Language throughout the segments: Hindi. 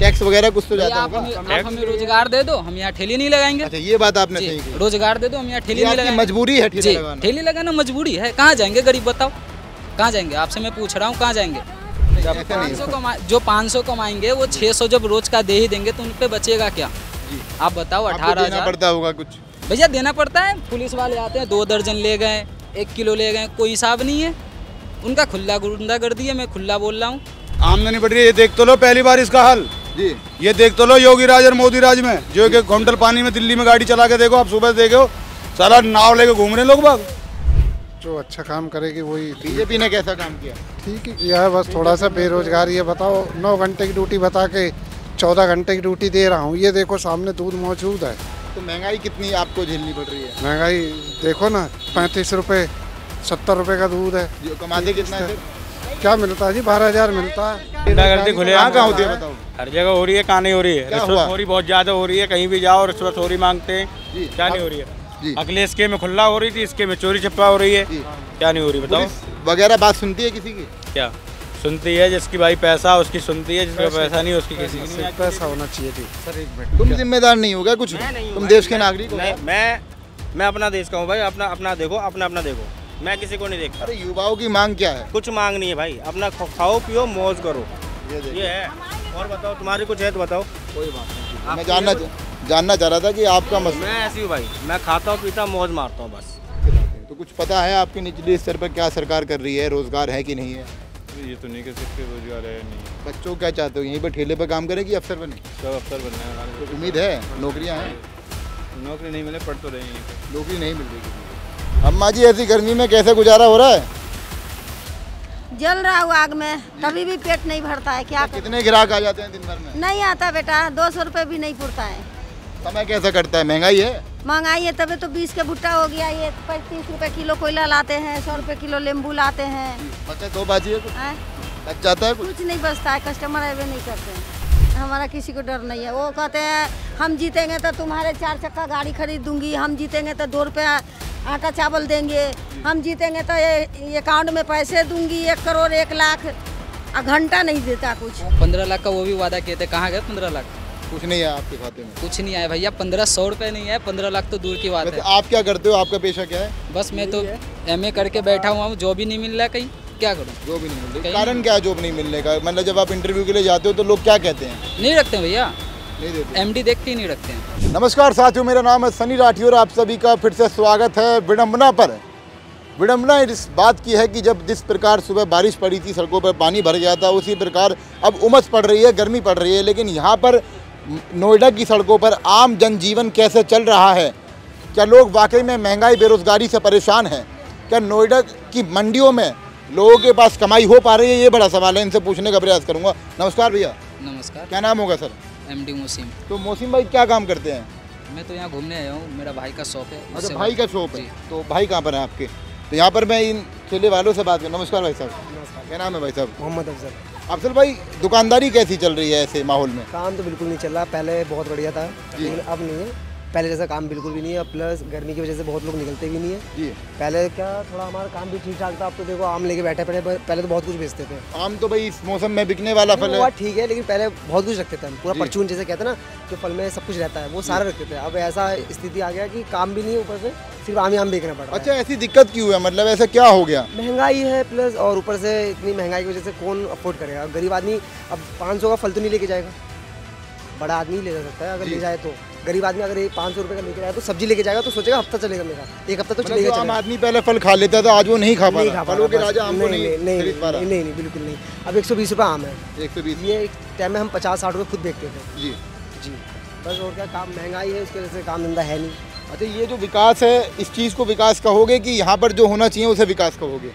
टैक्स वगैरह कुछ तो जाता आप होगा। हमें रोजगार दे दो, हम यहाँ ठेली नहीं लगाएंगे। अच्छा, ये बात आपने सही की। रोजगार दे दो, हम यहाँ ठेली नहीं लगाएंगे। मजबूरी है ठेली लगाना। ठेली लगाना मजबूरी है। कहाँ जाएंगे गरीब, बताओ कहाँ जाएंगे? आपसे मैं पूछ रहा हूँ, कहाँ जाएंगे? जो 500 कमाएंगे वो 600 जब रोज का दे ही देंगे तो उन पे बचेगा क्या? आप बताओ। 18,000 पड़ता होगा कुछ। भैया देना पड़ता है। पुलिस वाले आते हैं, 2 दर्जन ले गए, 1 किलो ले गए, कोई हिसाब नहीं है उनका। खुला गुंडागर्दी है, मैं खुला बोल रहा हूँ। आमदनी बढ़ रही है, ये देख तो लो पहली बार इसका हाल जी। ये देख तो लो योगी राज और मोदी राज में, जो कि घंटल पानी में दिल्ली में गाड़ी चला के देखो, आप सुबह देखो सारा नाव लेके घूम रहे लोग बाग। जो अच्छा काम करेगी वही। बीजेपी ने कैसा काम किया? ठीक ही किया है, बस थोड़ा सा बेरोजगारी है। बताओ 9 घंटे की ड्यूटी बता के 14 घंटे की ड्यूटी दे रहा हूँ। ये देखो सामने दूध मौजूद है। तो महंगाई कितनी आपको झेलनी पड़ रही है? महंगाई देखो ना, 35 रुपये 70 रुपये का दूध है। जो कमाते कितना है? क्या मिलता है जी? 12,000 मिलता है। गुंडागर्दी खुले कहाँ कहाँ होती है बताओ? हर जगह हो रही है, कहाँ नहीं हो रही है? क्या हुआ? रिश्वतखोरी बहुत ज्यादा हो रही है, कहीं भी जाओ रिश्वतखोरी मांगते हैं। क्या नहीं हो रही है? अगले स्कीम में खुला हो रही थी, इसके में चोरी छप्पा हो रही है। क्या नहीं हो रही बताओ? वगैरह बात सुनती है किसी की? क्या सुनती है? जिसकी भाई पैसा उसकी सुनती है, जिसका पैसा नहीं उसकी किसी की नहीं। पैसा होना चाहिए थी। सर एक मिनट, तुम जिम्मेदार नहीं होगा कुछ? तुम देश के नागरिक हो। मैं अपना देश का हूँ भाई। अपना देखो, अपना देखो। मैं किसी को नहीं देखता। अरे युवाओं की मांग क्या है? कुछ मांग नहीं है भाई, अपना खाओ पियो मौज करो, ये है। और बताओ तुम्हारी कुछ है तो बताओ। कोई बात नहीं, मैं जानना चाह रहा था कि आपका मसला। मैं ऐसी हूँ भाई, मैं खाता हूँ पीता मौज मारता हूँ बस। तो कुछ पता है आपके निचले स्तर पर क्या सरकार कर रही है? रोजगार है कि नहीं है? ये तो नहीं कह सकते रोजगार है नहीं। बच्चों क्या चाहते हो, यहीं पर ठेले पर काम करें कि अफसर बने? सब अफसर बनना है हमारे। तो उम्मीद है नौकरियां हैं? नौकरी नहीं मिले, पढ़ तो रही है। नौकरी नहीं मिल रही। अम्मा जी ऐसी गर्मी में कैसे गुजारा हो रहा है? जल रहा हूँ आग में, तभी भी पेट नहीं भरता है। क्या कितने ग्राहक आ जाते हैं दिन भर में? नहीं आता बेटा, 200 रुपये भी नहीं पुरता है। समय कैसा कटता है? महंगाई है? महंगाई है तभी तो 20 के भुट्टा हो गया। ये 35 रुपये किलो कोयला लाते हैं, 100 रुपये किलो नींबू लाते हैं। बचा तो बाजी है, बच जाता है कुछ नहीं बचता है। कस्टमर अवे नहीं करते हैं। हमारा किसी को डर नहीं है। वो कहते हैं हम जीतेंगे तो तुम्हारे 4 चक्का गाड़ी खरीद दूंगी, हम जीतेंगे तो 2 रुपया आटा चावल देंगे, हम जीतेंगे तो ये अकाउंट में पैसे दूंगी 1 करोड़ 1 लाख। घंटा नहीं देता कुछ। 15 लाख का वो भी वादा किए थे, कहाँ गए 15 लाख? कुछ नहीं है आपके खाते में? कुछ नहीं आया भैया। 1500 रुपये नहीं है, 15 लाख तो दूर की बात है। आप क्या करते हो? आपका पेशा क्या है? बस मैं तो MA करके बैठा हुआ हूँ, जॉब ही नहीं मिल रहा है कहीं, क्या करूँ? जॉब ही नहीं मिल रही। कारण क्या है जॉब नहीं मिलने का? मतलब जब आप इंटरव्यू के लिए जाते हो तो लोग क्या कहते हैं? नहीं रखते भैया, नहीं देते। MD देख के ही नहीं रखते हैं। नमस्कार साथियों, मेरा नाम है सनी राठियोर। आप सभी का फिर से स्वागत है विडम्बना पर। विडम्बना इस बात की है कि जब जिस प्रकार सुबह बारिश पड़ी थी, सड़कों पर पानी भर गया था, उसी प्रकार अब उमस पड़ रही है, गर्मी पड़ रही है। लेकिन यहाँ पर नोएडा की सड़कों पर आम जनजीवन कैसे चल रहा है? क्या लोग वाकई में महंगाई बेरोजगारी से परेशान हैं? क्या नोएडा की मंडियों में लोगों के पास कमाई हो पा रही है? ये बड़ा सवाल है, इनसे पूछने का प्रयास करूँगा। नमस्कार भैया। नमस्कार। क्या नाम होगा सर? MD मोसीम। तो मोसीम भाई क्या काम करते हैं? मैं तो यहाँ घूमने आया हूँ, मेरा भाई का शॉप है। अच्छा, भाई का शॉप है। तो भाई कहाँ पर है आपके? तो यहाँ पर मैं इन ठेले वालों से बात करूँ। नमस्कार भाई साहब। नमस्कार। क्या नाम है भाई साहब? मोहम्मद अफजल। अफजल भाई, दुकानदारी कैसी चल रही है ऐसे माहौल में? काम तो बिल्कुल नहीं चल रहा, पहले बहुत बढ़िया था लेकिन अब नहीं है। पहले जैसा काम बिल्कुल भी नहीं है, प्लस गर्मी की वजह से बहुत लोग निकलते भी नहीं है जी। पहले क्या थोड़ा हमारा काम भी ठीक ठाक था, अब तो देखो आम लेके बैठे पड़े। पहले तो बहुत कुछ बेचते थे। आम तो भाई इस मौसम में बिकने वाला फल है। ठीक है, लेकिन पहले बहुत कुछ रखते थे हम, पूरा परचून जैसे कहते हैं ना, जो फल में सब कुछ रहता है वो सारा रखते थे। अब ऐसा स्थिति आ गया कि काम भी नहीं है, ऊपर से सिर्फ आम ही आम बेचना पड़ रहा है। अच्छा, ऐसी दिक्कत क्यों है? मतलब ऐसा क्या हो गया? महंगाई है प्लस, और ऊपर से इतनी महंगाई की वजह से कौन अफोर्ड करेगा? गरीब आदमी अब 500 का फल तो नहीं लेके जाएगा, बड़ा आदमी ले जा सकता है अगर ले जाए तो। गरीब आदमी अगर 500 रुपये का लेके जाए तो सब्जी लेके जाएगा तो सोचेगा हफ्ता चलेगा मेरा, 1 हफ्ता तो चलेगा। आम आदमी पहले फल खा लेता था, आज वो नहीं खा पा रहा। फलों के राजा आम को नहीं बिल्कुल नहीं। अब 120 रुपये आम है। 120। ये एक टाइम में हम 50-60 रुपये खुद बेचते थे। जी जी, बस और क्या, काम महंगाई है उसकी वजह से काम धंधा है नहीं। अच्छा, ये जो विकास है, इस चीज़ को विकास कहोगे कि यहाँ पर जो होना चाहिए उसे विकास कहोगे?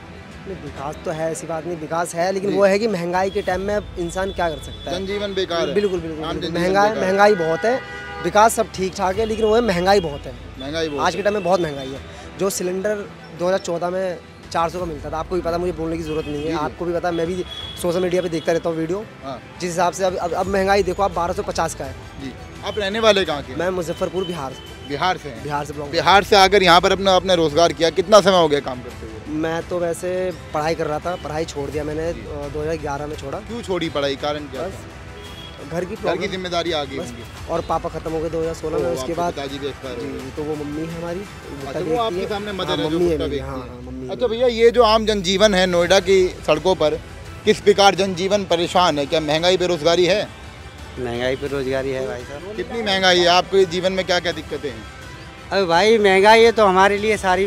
विकास तो है, ऐसी बात नहीं, विकास है, लेकिन वो है कि महंगाई के टाइम में इंसान क्या कर सकता है? जनजीवन बेकार है। बिल्कुल महंगाई बहुत है। विकास सब ठीक ठाक है, लेकिन वो है महंगाई बहुत है। आज के टाइम में बहुत महंगाई है। जो सिलेंडर 2014 में 400 का मिलता था, आपको भी पता, मुझे बोलने की जरूरत नहीं है, आपको भी पता, मैं भी सोशल मीडिया पे देखता रहता हूँ वीडियो। जिस हिसाब से अब महंगाई देखो आप, 1250 का है जी। आप रहने वाले कहाँ के? मैं मुजफ्फरपुर बिहार से। बिहार से आकर यहाँ पर अपना रोजगार किया। कितना समय हो गया काम करते हुए? मैं तो वैसे पढ़ाई कर रहा था, पढ़ाई छोड़ दिया मैंने, 2011 में छोड़ा। क्यों छोड़ी पढ़ाई? कारण क्या? घर की घर की जिम्मेदारी आ गई बस। होंगी। और पापा खत्म हो गए 2016 में, उसके बाद पिताजी भी एक्सपायर हो गए। जी, तो वो मम्मी है हमारी। अच्छा, वो आपके सामने मदर है जो मम्मी है गुट्टा मेरी, बेचती हाँ है। हाँ मम्मी है। अच्छा भैया, ये जो आम जनजीवन है नोएडा की सड़कों पर, किस प्रकार जनजीवन परेशान है? क्या महंगाई बेरोजगारी है? महंगाई पे रोजगारी है भाई साहब। कितनी महंगाई है? आपके जीवन में क्या क्या दिक्कतें हैं? अरे भाई महंगाई है तो हमारे लिए सारी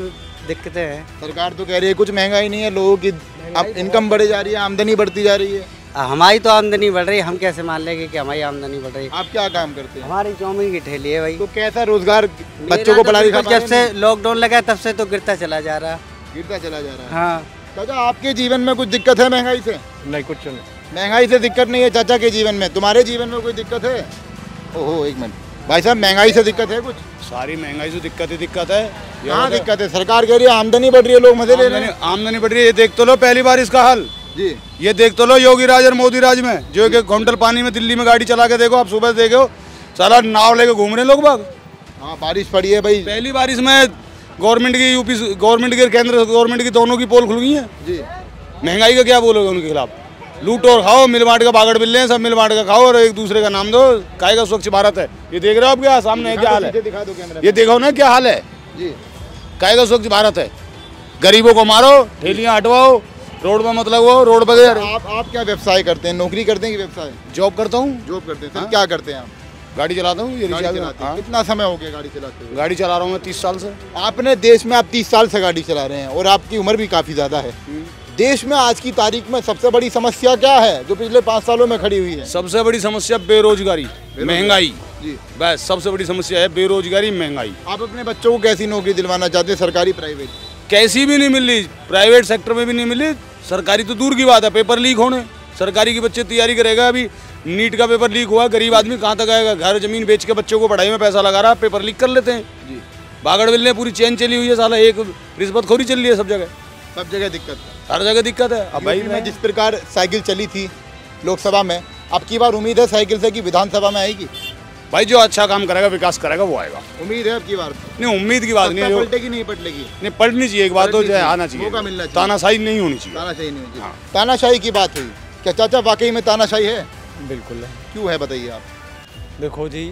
दिक्कतें हैं। सरकार तो कह रही है कुछ महंगाई नहीं है, लोगों की अब इनकम बढ़ी जा रही है, आमदनी बढ़ती जा रही है। हमारी तो आमदनी बढ़ रही है, हम कैसे मान लेंगे कि हमारी आमदनी बढ़ रही है? आप क्या काम करते हैं? हमारी चाउमीन की ठेली है भाई। तो कैसा रोजगार बच्चों मेरा को तो पढ़ा लिखा? बिल्कुल जब से लॉकडाउन लगा तब से तो गिरता चला जा रहा। गिरता चला जा रहा है। हाँ चाचा, आपके जीवन में कुछ दिक्कत है महंगाई से? नहीं कुछ नहीं। महंगाई से दिक्कत नहीं है चाचा के जीवन में, तुम्हारे जीवन में कोई दिक्कत है? ओहो एक मिनट भाई साहब, महंगाई से दिक्कत है कुछ? सारी महंगाई से दिक्कत ही दिक्कत है। कहाँ दिक्कत है? सरकार कह रही है आमदनी बढ़ रही है, लोग मजे ले रहे हैं। आमदनी बढ़ रही है, ये देख तो लो पहली बार इसका हाल। जी, ये देख तो लो योगी राज और मोदी राज में, जो एक क्विंटल पानी में दिल्ली में गाड़ी चला के देखो, आप सुबह देखो साला नाव लेके घूम रहे लोग बाग। हाँ बारिश पड़ी है भाई। पहली बारिश में गवर्नमेंट की, यूपी गवर्नमेंट की, केंद्र गवर्नमेंट की दोनों की पोल खुल गई है। जी, महंगाई का क्या बोलोगे उनके खिलाफ? लूट और खाओ, मिल बांट का बागड़ बिल्ले हैं, सब मिल बांट का खाओ और एक दूसरे का नाम दो। काय का स्वच्छ भारत है, ये देख रहे हो आप क्या सामने है, क्या हाल है? दिखा दो कैमरा। ये देखो ना क्या हाल है। जी, काय का स्वच्छ भारत है? गरीबों को मारो, ठेलियां हटवाओ, रोड पर मत लगवाओ, रोड पर। आप क्या व्यवसाय करते हैं? नौकरी करते हैं कि व्यवसाय? जॉब करता हूँ। जॉब करते हैं। सर हाँ। क्या करते हैं आप? गाड़ी चलाता हूँ, ये गाड़ी रिक्शा चलाते हैं। हाँ। कितना समय हो गया गाड़ी चलाते हुए? गाड़ी चला रहा हूँ मैं 30 साल से। आपने देश में आप 30 साल से गाड़ी चला रहे हैं और आपकी उम्र भी काफ़ी ज़्यादा है। देश में आज की तारीख में सबसे बड़ी समस्या क्या है जो पिछले 5 सालों में खड़ी हुई है? सबसे बड़ी समस्या बेरोजगारी, महंगाई। जी, बस सबसे बड़ी समस्या है बेरोजगारी, महंगाई। आप अपने बच्चों को कैसी नौकरी दिलवाना चाहते हैं, सरकारी प्राइवेट? कैसी भी नहीं मिल रही, प्राइवेट सेक्टर में भी नहीं मिली, सरकारी तो दूर की बात है। पेपर लीक होने, सरकारी के बच्चे तैयारी करेगा, अभी नीट का पेपर लीक हुआ, गरीब आदमी कहाँ तक आएगा? घर जमीन बेच के बच्चों को पढ़ाई में पैसा लगा रहा, पेपर लीक कर लेते हैं। जी, बागड़ बिल्ले पूरी चैन चली हुई है साला, एक रिश्वतखोरी चल रही है सब जगह, सब जगह दिक्कत है। हर जगह दिक्कत है। अब भाई में जिस प्रकार साइकिल चली थी लोकसभा में, अब की बार उम्मीद है साइकिल से कि विधानसभा में आएगी? भाई जो अच्छा काम करेगा, विकास करेगा, वो आएगा। उम्मीद है अब की बार? नहीं, उम्मीद की बात नहीं है। पलटेगी नहीं पलटेगी? नहीं, पलटनी चाहिए, एक बात तो जो है आना चाहिए, मौका मिलना चाहिए। तानाशाही नहीं होनी चाहिए। तानाशाही नहीं होनी चाहिए। हाँ। तानाशाही की बात हुई, क्या चाचा वाकई में तानाशाही है? बिल्कुल है। क्यों है बताइए आप? देखो जी,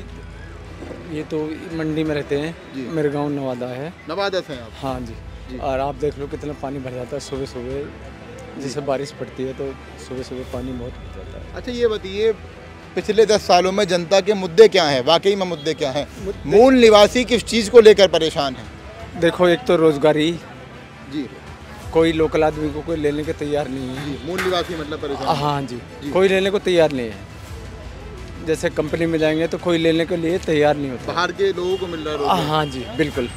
ये तो मंडी में रहते हैं जी। मेरे गांव नवादा है। नवादा से हैं आप? हाँ जी, और आप देख लो कितना पानी भर जाता है सुबह सुबह, जैसे बारिश पड़ती है तो सुबह सुबह पानी बहुत भर जाता है। अच्छा ये बताइए, पिछले 10 सालों में जनता के मुद्दे क्या हैं? वाकई में मुद्दे क्या हैं? मूल निवासी किस चीज़ को लेकर परेशान है? देखो, एक तो रोजगारी, जी, कोई लोकल आदमी को कोई लेने के तैयार नहीं है। जी, मूल निवासी मतलब परेशान। हाँ जी, कोई लेने को तैयार नहीं है। जैसे कंपनी में जाएंगे तो कोई लेने के लिए तैयार नहीं होता। बाहर के लोगों को मिल रहा है रोजगार। हाँ जी बिल्कुल।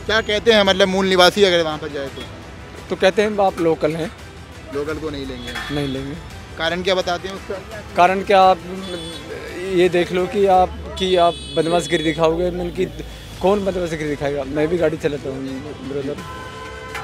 क्या कहते हैं मतलब मूल निवासी अगर वहाँ पर जाए तो कहते हैं आप लोकल हैं, लोकल को नहीं लेंगे? नहीं लेंगे। कारण क्या बताते हैं उसका? कारण क्या, आप ये देख लो कि आप बदमाशगिरी दिखाओगे, मैंने कि कौन बदमाशगिरी दिखाएगा? मैं भी गाड़ी चलाता हूँ ब्रदर,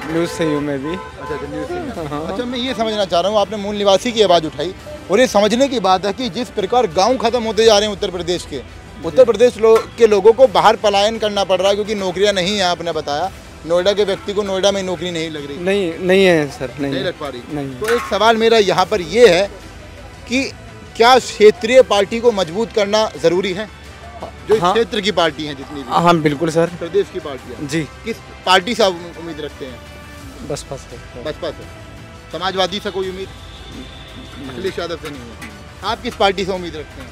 न्यूज़ से ही हूँ मैं भी। अच्छा, न्यूज़ से। हाँ। अच्छा, मैं ये समझना चाह रहा हूँ, आपने मूल निवासी की आवाज़ उठाई और ये समझने की बात है कि जिस प्रकार गांव खत्म होते जा रहे हैं उत्तर प्रदेश के लोगों को बाहर पलायन करना पड़ रहा है क्योंकि नौकरियां नहीं है। आपने बताया नोएडा के व्यक्ति को नोएडा में नौकरी नहीं लग रही। नहीं है सर, नहीं लग पा रही। नहीं। तो एक सवाल मेरा यहाँ पर ये है कि क्या क्षेत्रीय पार्टी को मजबूत करना ज़रूरी है? जो हाँ। क्षेत्र की पार्टी है जितनी भी। हाँ बिल्कुल सर। प्रदेश की पार्टियाँ जी। किस पार्टी से आप उम्मीद रखते हैं? बसपा से। बसपा से। समाजवादी से कोई उम्मीद? अखिलेश यादव से नहीं है। आप किस पार्टी से उम्मीद रखते हैं?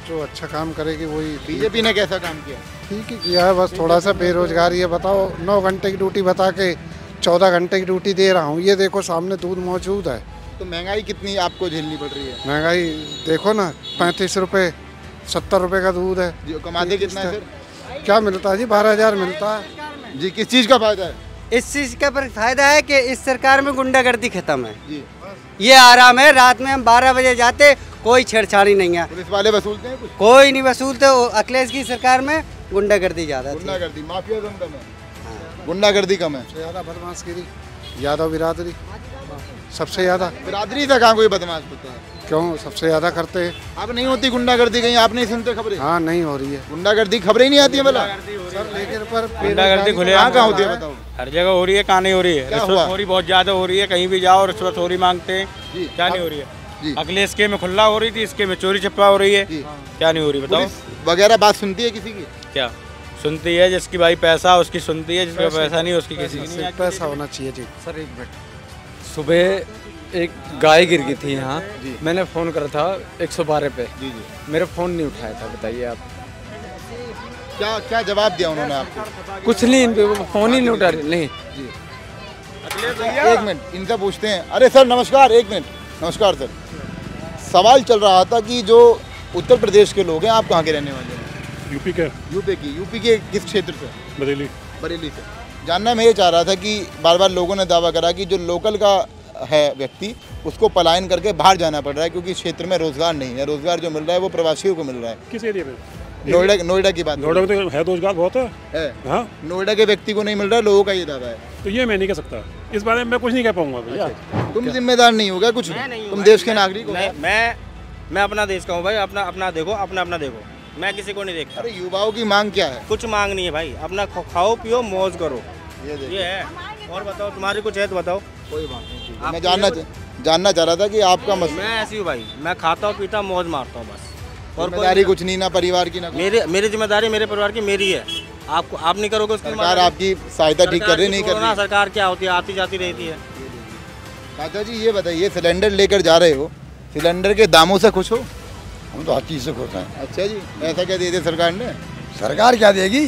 जो अच्छा काम करेगी वही। बीजेपी ने कैसा काम किया? ठीक ही किया है, बस थोड़ा सा बेरोजगारी है। बताओ 9 घंटे की ड्यूटी बता के 14 घंटे की ड्यूटी दे रहा हूँ। ये देखो सामने दूध मौजूद है। तो महंगाई कितनी आपको झेलनी पड़ रही है? महंगाई देखो ना, 35 रुपये 70 रुपये का दूध है। जी, कमाते कितना है सर? क्या मिलता है जी? 12,000 मिलता है। जी, किस चीज़ का फायदा है? इस चीज़ का फायदा है कि इस सरकार में गुंडागर्दी खत्म है जी। ये आराम है। रात में हम 12 बजे जाते, कोई छेड़छाड़ी नहीं है। पुलिस वाले वसूलते हैं कुछ? कोई नहीं वसूलते। अखिलेश की सरकार में गुंडागर्दी ज़्यादा थी। गुंडागर्दी, माफिया कम है, गुंडागर्दी कम है। सबसे ज़्यादा बदमाशगिरी यादव बिरादरी, सबसे ज़्यादा। बिरादरी से कहाँ कोई बदमाश होता है? क्यों? सबसे ज़्यादा करते हैं। अब नहीं होती गुंडागर्दी कहीं? आप नहीं सुनते खबरें? हाँ, नहीं हो रही है गुंडागर्दी, खबरें ही नहीं आती है भला? सर लेकिन पर गुंडागर्दी खुले कहाँ होती है बताओ? हर जगह हो रही है, कहाँ नहीं हो रही है? क्या हुआ? रिश्वतखोरी बहुत ज़्यादा हो रही है, कहीं भी जाओ रिश्वतखोरी मांगते हैं। जी। क्या नहीं हो रही है? अगले इसके में खुला हो रही थी, इसके में चोरी छप्पा हो रही है, क्या नहीं हो रही बताओ? वगैरह बात सुनती है किसी की? क्या सुनती है? जिसकी भाई पैसा उसकी सुनती है, जिसका पैसा नहीं उसकी किसी की नहीं। पैसा होना चाहिए जी। सर एक मिनट, सुबह एक गाय गिर गई थी यहाँ, मैंने फ़ोन करा था 112 पे, मेरा फ़ोन नहीं उठाया था। बताइए आप क्या क्या जवाब दिया उन्होंने आपको? कुछ नहीं, फ़ोन ही नहीं उठा रहे। नहीं एक मिनट इनसे पूछते हैं। अरे सर नमस्कार, एक मिनट। नमस्कार सर, सवाल चल रहा था कि जो उत्तर प्रदेश के लोग हैं, आप कहाँ के रहने वाले हैं? यूपी के। यूपी के किस क्षेत्र से? बरेली से। जानना मैं ये चाह रहा था कि बार बार लोगों ने दावा करा कि जो लोकल का है व्यक्ति, उसको पलायन करके बाहर जाना पड़ रहा है क्योंकि क्षेत्र में रोजगार नहीं है। रोजगार जो मिल रहा है वो प्रवासियों को मिल रहा है। किस एरिया में? नोएडा की बात। नोएडा में तो है, रोजगार बहुत है। हाँ, नोएडा के व्यक्ति को नहीं मिल रहा है, लोगों का ये दावा है। तो ये मैं नहीं कह सकता, इस बारे में मैं कुछ नहीं कह पाऊंगा भैया। तुम जिम्मेदार नहीं होगा कुछ? तुम देश के नागरिक हो। मैं अपना देश का हूँ भाई, अपना देखो, अपना देखो, मैं किसी को नहीं देखता। अरे युवाओं की मांग क्या है? कुछ मांग नहीं है भाई, अपना खाओ पियो मौज करो, ये है। और बताओ तुम्हारी कुछ है तो बताओ। कोई बात नहीं, मैं जानना चाह रहा था कि आपका मसला। मैं ऐसी हूँ भाई, मैं खाता हूँ पीता मौज मारता हूँ बस। और जिम्मेदारी कुछ नहीं, ना परिवार की ना मेरी जिम्मेदारी मेरे परिवार की मेरी है। आपको आप नहीं करोगे उसकी सरकार आपकी सहायता ठीक कर रही नहीं कर रही? सरकार क्या होती है, आती जाती रहती है। चाचा जी ये बताइए, सिलेंडर लेकर जा रहे हो, सिलेंडर के दामों से खुश हो? हम तो हर चीज़ से खुश हैं। अच्छा जी, ऐसा क्या दे दे सरकार ने? सरकार क्या देगी?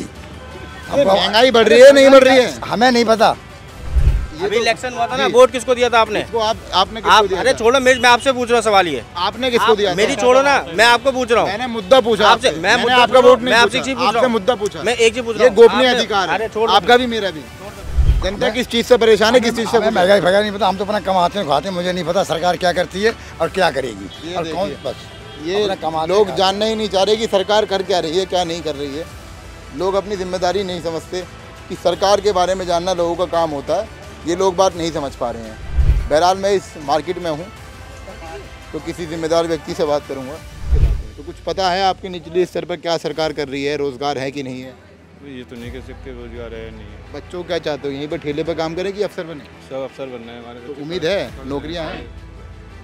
महंगाई बढ़ रही है नहीं बढ़ रही है? हमें नहीं पता। अभी इलेक्शन हुआ था ना, वोट किसको दिया था आपने? आपने किसको दिया? अरे छोड़ो, मैं आपसे पूछ रहा हूँ सवाल ये, आपने किसको दिया? मेरी छोड़ो ना, मैं आपको पूछ रहा हूँ। मैंने मुद्दा पूछा आपसे, मैंने आपका वोट नहीं पूछा, आपसे मुद्दा पूछा। मैं एक चीज पूछ रहा हूँ, ये गोपनीय अधिकार है आपका भी मेरा भी। जनता किस चीज से परेशान है, किस चीज से? महंगाई फगाई नहीं पता, हम तो अपना कमाते हैं खाते हैं, मुझे नहीं पता सरकार क्या करती है और क्या करेगी और कौन। बस ये लोग जानना ही नहीं चाह रहे कि सरकार कर क्या रही है, क्या नहीं कर रही है। लोग अपनी जिम्मेदारी नहीं समझते कि सरकार के बारे में जानना लोगों का काम होता है। ये लोग बात नहीं समझ पा रहे हैं। बहरहाल मैं इस मार्केट में हूँ तो किसी जिम्मेदार व्यक्ति से बात करूँगा। तो कुछ पता है आपके निचले स्तर पर क्या सरकार कर रही है, रोजगार है कि नहीं है? ये तो नहीं कह सकते, रोजगार है नहीं है। बच्चों क्या चाहते हो, यहीं पर ठेले पर काम करें कि अफसर बने? सब अफसर बनना है हमारे। तो उम्मीद है, नौकरियाँ हैं?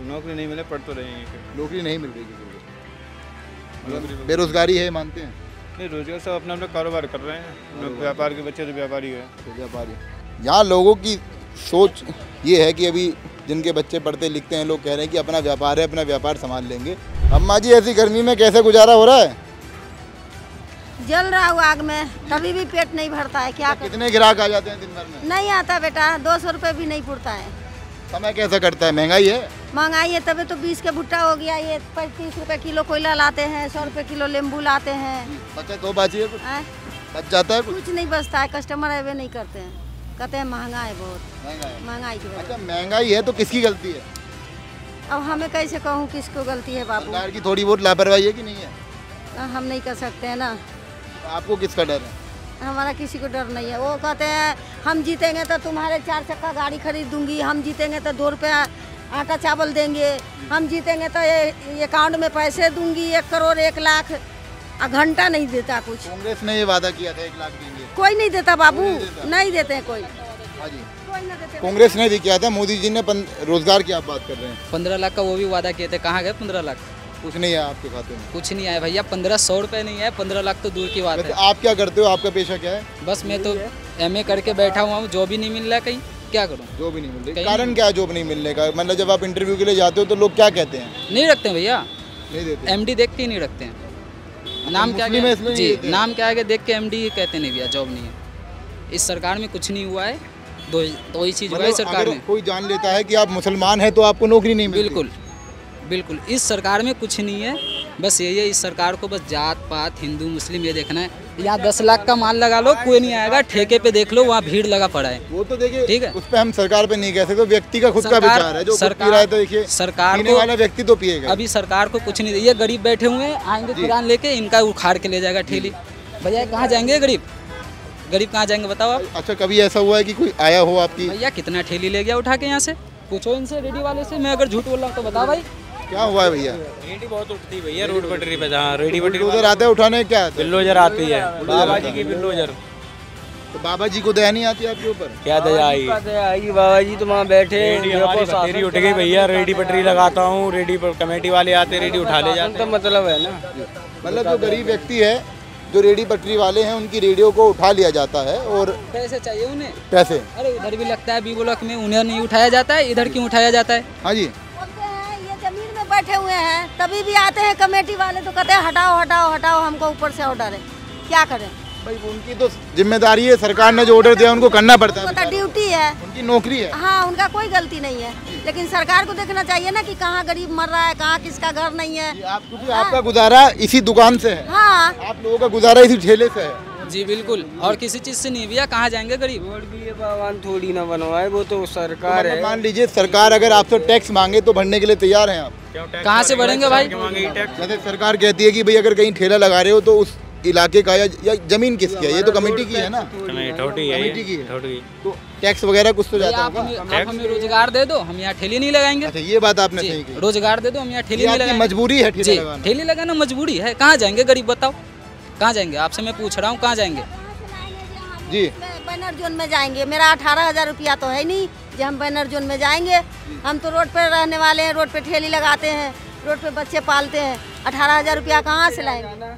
नौकरी नहीं मिले पढ़ तो रहे हैं, नौकरी नहीं मिल रही किसी को। बेरोजगारी है मानते हैं? नहीं, रोजगार सब अपना अपना कारोबार कर रहे हैं। व्यापार के बच्चे तो व्यापारी है। व्यापारी। यहाँ लोगों की सोच ये है कि अभी जिनके बच्चे पढ़ते लिखते हैं, लोग कह रहे हैं कि अपना व्यापार है, अपना व्यापार संभाल लेंगे। अम्मा जी ऐसी गर्मी में कैसे गुजारा हो रहा है? जल रहा हूँ आग में, कभी भी पेट नहीं भरता है। क्या कितने ग्राहक आ जाते हैं दिन भर में? नहीं आता बेटा, 200 रुपये भी नहीं पुरता है। समय कैसा कटता है? महंगाई है? महंगाई है तभी तो 20 के भुट्टा हो गया। ये 35 रुपए किलो कोयला लाते हैं, 100 रुपए किलो नींबू लाते हैं। बचा तो बाजी है, बच जाता है कुछ नहीं बचता है। कस्टमर अवे नहीं करते हैं, कहते हैं महंगा है बहुत। महंगाई की वजह। अच्छा महंगाई है तो किसकी गलती है? अब हमें कैसे कहूँ किसको गलती है बाबू? सरकार की थोड़ी बहुत लापरवाही है कि नहीं है? हम नहीं कर सकते हैं ना। आपको किसका डर है? हमारा किसी को डर नहीं है। वो कहते हैं हम जीतेंगे तो तुम्हारे 4 चक्का गाड़ी खरीद दूंगी, हम जीतेंगे तो 2 रुपया आटा चावल देंगे, हम जीतेंगे तो ये अकाउंट में पैसे दूंगी 1 करोड़ 1 लाख। घंटा नहीं देता कुछ। कांग्रेस ने ये वादा किया था 1 लाख देंगे, कोई नहीं देता बाबू, नहीं देते हैं कोई। कांग्रेस ने भी किया था, मोदी जी ने रोजगार की आप बात कर रहे हैं। 15 लाख का वो भी वादा किए थे, कहाँ गए 15 लाख? कुछ नहीं है आपके खाते में? कुछ नहीं आया भैया, 1500 रुपये नहीं है, 15 लाख तो दूर की बात है। आप क्या करते हो, आपका पेशा क्या है? बस मैं तो MA करके बैठा हुआ हूँ, जॉब ही नहीं मिल रहा कहीं, क्या करूँ? जॉब ही नहीं मिल रही, कारण क्या है जॉब नहीं मिलने का? मतलब जब आप इंटरव्यू के लिए जाते हो तो लोग क्या कहते हैं? नहीं रखते भैया, नहीं देते। MD देख के ही नहीं रखते हैं। नाम क्या है जी, नाम क्या है देख के MD कहते नहीं भैया, जॉब नहीं है। इस सरकार में कुछ नहीं हुआ है, दो ही चीज़ हुआ है सरकार में। कोई जान लेता है कि आप मुसलमान हैं तो आपको नौकरी नहीं मिलती। बिल्कुल बिल्कुल, इस सरकार में कुछ नहीं है। बस यही है, इस सरकार को बस जात पात हिंदू मुस्लिम ये देखना है। यहाँ 10 लाख का माल लगा लो, कोई नहीं आएगा। ठेके पे देख लो, वहाँ भीड़ लगा पड़ा है। वो तो देखिए, ठीक है, उस पर हम सरकार पे नहीं कह सकते, व्यक्ति का खुद का विचार है। जो सरकार है तो देखिए, सरकार पीने वाला व्यक्ति तो पिएगा। अभी सरकार को कुछ नहीं, ये गरीब बैठे हुए हैं, आएंगे किरान लेके, इनका उखाड़ के ले जाएगा ठेली। भैया कहाँ जाएंगे गरीब? गरीब कहाँ जाएंगे बताओ आप? अच्छा कभी ऐसा हुआ है कि कोई आया हो आपकी? भैया कितना ठेली ले गया उठा के यहाँ से, पूछो इनसे रेडी वाले से। मैं अगर झूठ बोल रहा हूँ तो बताओ भाई क्या हुआ है? भैया रेडी बहुत उठती भैया, रोड पटरी पे। जहाँ रेडी पटरी उधर आते हैं उठाने, क्या बिल्डोजर आती है, बाबा जी की बिल्डोजर। तो बाबा जी को दया नहीं आती आपके ऊपर? क्या दया आई? दया आएगी बाबा जी तो वहाँ बैठे, रेडी उठ गई भैया, रेडी पटरी लगाता हूँ, रेडी पर कमेटी वाले आते, रेडी उठा ले जाते। तो मतलब है ना, मतलब जो गरीब व्यक्ति है, जो रेडी पटरी वाले हैं, उनकी रेडियो को उठा लिया जाता है और पैसे चाहिए उन्हें, पैसे। अरे उधर भी लगता है बी ब्लॉक में, उन्हें नहीं उठाया जाता है, इधर क्यों उठाया जाता है? हाँ जी, ये जमीन में बैठे हुए हैं, तभी भी आते हैं कमेटी वाले तो कहते हैं हटाओ हटाओ हटाओ, हमको ऊपर से ऑर्डर है, क्या करें भाई? उनकी तो जिम्मेदारी है, सरकार ने जो ऑर्डर दिया उनको करना पड़ता है, तो ड्यूटी है, उनकी नौकरी है। हाँ, उनका कोई गलती नहीं है, लेकिन सरकार को देखना चाहिए ना कि कहाँ गरीब मर रहा है, कहाँ किसका घर नहीं है। क्योंकि आपका गुजारा इसी दुकान से है। हाँ, आप लोगों का गुजारा इसी ठेले से है। जी बिल्कुल, और किसी चीज से नहीं भैया, कहाँ जाएंगे गरीब? रोड भी ये भगवान थोड़ी ना बनवाए, वो तो सरकार है। मान लीजिए सरकार अगर आपसे टैक्स मांगे तो भरने के लिए तैयार हैं आप? कहाँ से भरेंगे भाई? जैसे सरकार कहती है कि भाई अगर कहीं ठेला लगा रहे हो तो उस इलाके का या जमीन किसकी है? ये तो कमेटी की है ना, कमेटी की है, तो टैक्स वगैरह कुछ तो जाता होगा। आप हमें रोजगार दे दो, हम यहाँ ठेली नहीं लगाएंगे। अच्छा, ये बात आपने सही कही। रोजगार दे दो, हम यहाँ ठेली नहीं लगाएंगे। मजबूरी है ठेली लगाना। ठेली लगाना मजबूरी है, कहाँ जाएंगे गरीब बताओ, कहाँ जाएंगे? आपसे मैं पूछ रहा हूँ, कहाँ जाएंगे? जी, बैनर जोन में जाएंगे, मेरा 18,000 रुपया तो है नहीं जो हम बैनर जोन में जाएंगे। हम तो रोड पर रहने वाले हैं, रोड पे ठेली लगाते हैं, रोड पे बच्चे पालते हैं, 18,000 रुपया कहाँ से लाएंगे?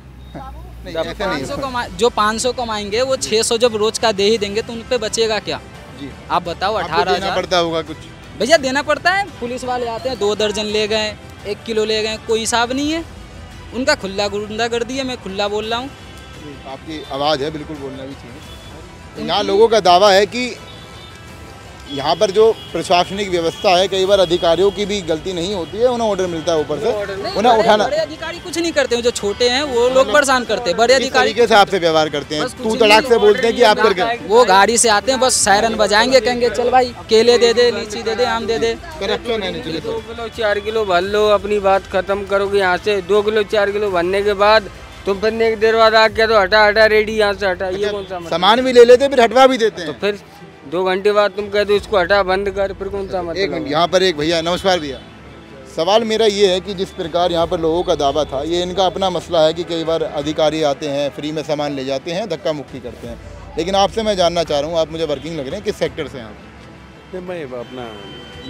जो 500 कमाएंगे वो 600 जब रोज का दे ही देंगे तो उन पे बचेगा क्या? जी आप बताओ। 18,000 पड़ता होगा कुछ भैया, देना पड़ता है। पुलिस वाले आते हैं, 2 दर्जन ले गए, 1 किलो ले गए, कोई हिसाब नहीं है उनका। खुला गुंडागर्दी है, मैं खुला बोल रहा हूँ। आपकी आवाज़ है, बिल्कुल बोलना भी चाहिए। यहाँ लोगों का दावा है कि यहाँ पर जो प्रशासनिक व्यवस्था है, कई बार अधिकारियों की भी गलती नहीं होती है, उन्हें ऑर्डर मिलता है ऊपर से, उन्हें उठाना। बड़े अधिकारी कुछ नहीं करते हैं, जो छोटे हैं वो लोग परेशान करते हैं। बड़े अधिकारी तरीके से आपसे व्यवहार करते हैं, तू तड़ाक से बोलते हैं कि आप करके। वो गाड़ी से आते हैं, बस सायरन बजाएंगे, कहेंगे चल भाई केले दे दे, लीची दे दे, आम दे दे। करप्शन है। 2 किलो 4 किलो भर लो, अपनी बात खत्म करोगे। यहाँ से 2 किलो 4 किलो भरने के बाद तुम फिर एक देर बाद आके तो हटा हटा रेडी यहाँ से हटा। ये कौन सा सामान भी ले लेते फिर हटवा भी देते हैं। तो फिर 2 घंटे बाद तुम कह दो इसको हटा बंद कर, फिर कौन सा मतलब? एक मिनट, यहाँ पर एक भैया, नमस्कार भैया। सवाल मेरा ये है कि जिस प्रकार यहाँ पर लोगों का दावा था, ये इनका अपना मसला है कि कई बार अधिकारी आते हैं, फ्री में सामान ले जाते हैं, धक्का मुक्की करते हैं। लेकिन आपसे मैं जानना चाह रहा हूँ, आप मुझे वर्किंग लग रहे हैं, किस सेक्टर से हैं आप?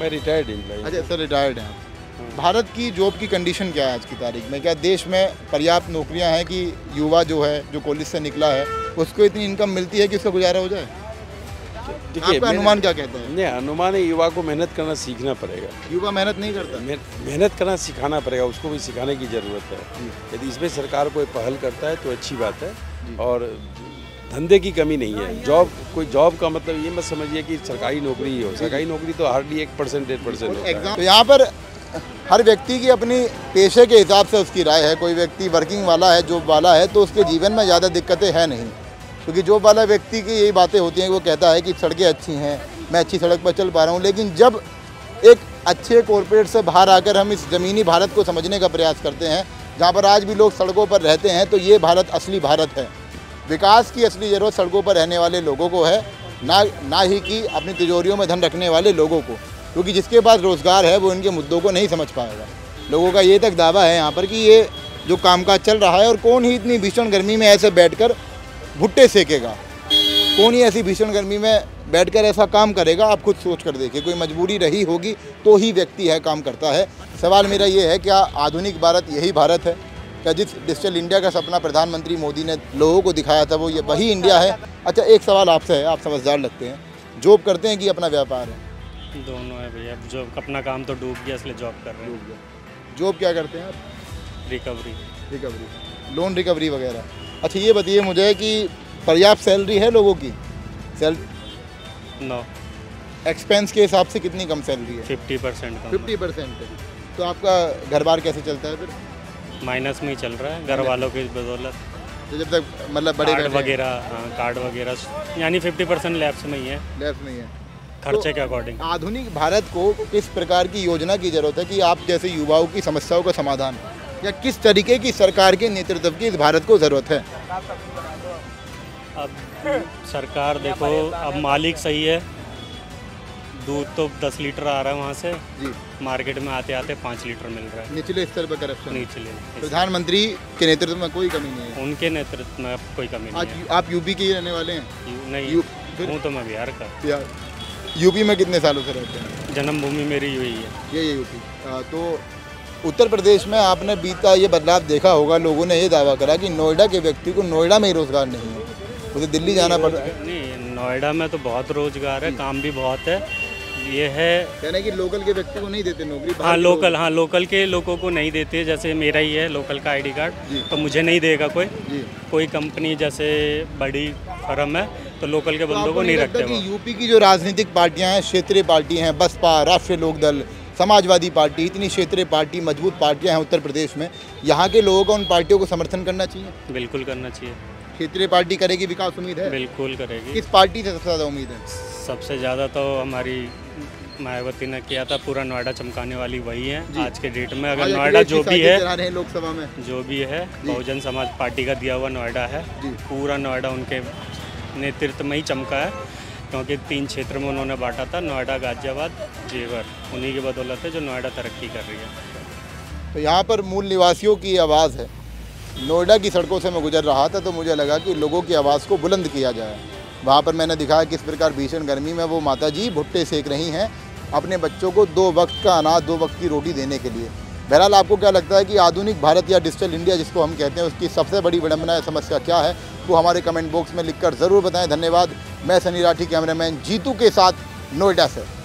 मैं रिटायर्ड एम्प्लॉय। अच्छा सर, रिटायर्ड हैं आप। भारत की जॉब की कंडीशन क्या है आज की तारीख में? क्या देश में पर्याप्त नौकरियां हैं कि युवा जो है, जो कॉलेज से निकला है, उसको इतनी इनकम मिलती है कि उसका गुजारा हो जाए? आपका अनुमान क्या कहता है? नहीं, अनुमान है युवा को मेहनत करना सीखना पड़ेगा। युवा मेहनत नहीं करता? मेहनत करना सिखाना पड़ेगा, उसको भी सिखाने की ज़रूरत है। यदि इसमें सरकार कोई पहल करता है तो अच्छी बात है। और धंधे की कमी नहीं है। कोई जॉब का मतलब ये मत समझिए कि सरकारी नौकरी ही हो। सरकारी नौकरी तो हार्डली 1% 1% होता है। तो यहाँ पर हर व्यक्ति की अपनी पेशे के हिसाब से उसकी राय है। कोई व्यक्ति वर्किंग वाला है, जॉब वाला है, तो उसके जीवन में ज़्यादा दिक्कतें हैं नहीं, क्योंकि जॉब वाला व्यक्ति की यही बातें होती हैं। वो कहता है कि सड़कें अच्छी हैं, मैं अच्छी सड़क पर चल पा रहा हूँ। लेकिन जब एक अच्छे कॉरपोरेट से बाहर आकर हम इस ज़मीनी भारत को समझने का प्रयास करते हैं, जहाँ पर आज भी लोग सड़कों पर रहते हैं, तो ये भारत असली भारत है। विकास की असली ज़रूरत सड़कों पर रहने वाले लोगों को है, ना ही कि अपनी तिजोरियों में धन रखने वाले लोगों को, क्योंकि जिसके पास रोज़गार है वो इनके मुद्दों को नहीं समझ पाएगा। लोगों का ये तक दावा है यहाँ पर कि ये जो कामकाज चल रहा है, और कौन ही इतनी भीषण गर्मी में ऐसे बैठकर भुट्टे सेकेगा, कौन ही ऐसी भीषण गर्मी में बैठकर ऐसा काम करेगा? आप खुद सोच कर देखिए। कोई मजबूरी रही होगी तो ही व्यक्ति है काम करता है। सवाल मेरा ये है, क्या आधुनिक भारत यही भारत है? क्या जिस डिजिटल इंडिया का सपना प्रधानमंत्री मोदी ने लोगों को दिखाया था वो ये वही इंडिया है? अच्छा, एक सवाल आपसे है, आप समझदार लगते हैं, जॉब करते हैं कि अपना व्यापार है? दोनों है भैया। जॉब अपना काम तो डूब गया, इसलिए जॉब कर रहे हैं। जॉब क्या करते हैं आप? रिकवरी, लोन रिकवरी वगैरह। अच्छा, ये बताइए मुझे कि पर्याप्त सैलरी है लोगों की? नो। एक्सपेंस के हिसाब से कितनी कम सैलरी है? 50%। 50% है। तो आपका घर बार कैसे चलता है फिर? माइनस में ही चल रहा है, घर वालों की बदौलत। तो जब तक मतलब बड़े कार्ड वगैरह यानी 50% लैब्स में ही है। लैब्स में ही है खर्चे के अकॉर्डिंग। आधुनिक भारत को किस प्रकार की योजना की जरूरत है कि आप जैसे युवाओं की समस्याओं का समाधान, या किस तरीके की सरकार के नेतृत्व की इस भारत को ज़रूरत है? अब सरकार देखो, अब मालिक सही है, दूध तो 10 लीटर आ रहा है वहाँ से जी, मार्केट में आते आते 5 लीटर मिल रहा है। निचले स्तर पर करप्शन, निचले प्रधानमंत्री के नेतृत्व में कोई कमी नहीं है। उनके नेतृत्व में कोई कमी नहीं है। आप यूपी के ही रहने वाले हैं? नहीं हूँ तो मैं बिहार का। बिहार। यूपी में कितने सालों से रहते हैं? जन्मभूमि मेरी यही है। ये यूपी। तो उत्तर प्रदेश में आपने बीता ये बदलाव देखा होगा, लोगों ने ये दावा करा कि नोएडा के व्यक्ति को नोएडा में ही रोजगार नहीं है, उसे दिल्ली जाना पड़ रहा है। नहीं, नोएडा में तो बहुत रोजगार है, काम भी बहुत है। ये है कहना कि लोकल के व्यक्ति को नहीं देते नौकरी। हाँ, लोकल के लोगों को नहीं देते। जैसे मेरा ही है लोकल का ID कार्ड, तो मुझे नहीं देगा कोई कंपनी, जैसे बड़ी फर्म है तो लोकल के बंदों को नहीं रखते। यूपी की जो राजनीतिक पार्टियां हैं, क्षेत्रीय पार्टी हैं, बसपा, राष्ट्रीय लोकदल, समाजवादी पार्टी, इतनी क्षेत्रीय पार्टी, मजबूत पार्टियां हैं उत्तर प्रदेश में, यहाँ के लोगों को उन पार्टियों को समर्थन करना चाहिए? बिल्कुल करना चाहिए। क्षेत्रीय पार्टी करेगी विकास, उम्मीद है? बिल्कुल करेगी। किस पार्टी से सबसे ज़्यादा उम्मीद है? सबसे ज़्यादा तो हमारी मायावती ने किया था, पूरा नोएडा चमकाने वाली वही है आज के डेट में। अगर नोएडा जो भी है लोकसभा में, जो भी है बहुजन समाज पार्टी का दिया हुआ नोएडा है, पूरा नोएडा उनके नेतृत्व में ही चमका है, क्योंकि 3 क्षेत्र में उन्होंने बांटा था, नोएडा, गाजियाबाद, जेवर। उन्हीं की बदौलत है जो नोएडा तरक्की कर रही है। तो यहाँ पर मूल निवासियों की आवाज़ है। नोएडा की सड़कों से मैं गुजर रहा था तो मुझे लगा कि लोगों की आवाज़ को बुलंद किया जाए। वहाँ पर मैंने दिखाया किस प्रकार भीषण गर्मी में वो माता जी भुट्टे सेक रही हैं अपने बच्चों को 2 वक्त का अनाज, 2 वक्त की रोटी देने के लिए। बहरहाल, आपको क्या लगता है कि आधुनिक भारत या डिजिटल इंडिया जिसको हम कहते हैं, उसकी सबसे बड़ी विडंबना या समस्या क्या है? वो हमारे कमेंट बॉक्स में लिखकर ज़रूर बताएं। धन्यवाद। मैं सनी राठी, कैमरामैन जीतू के साथ नोएडा से।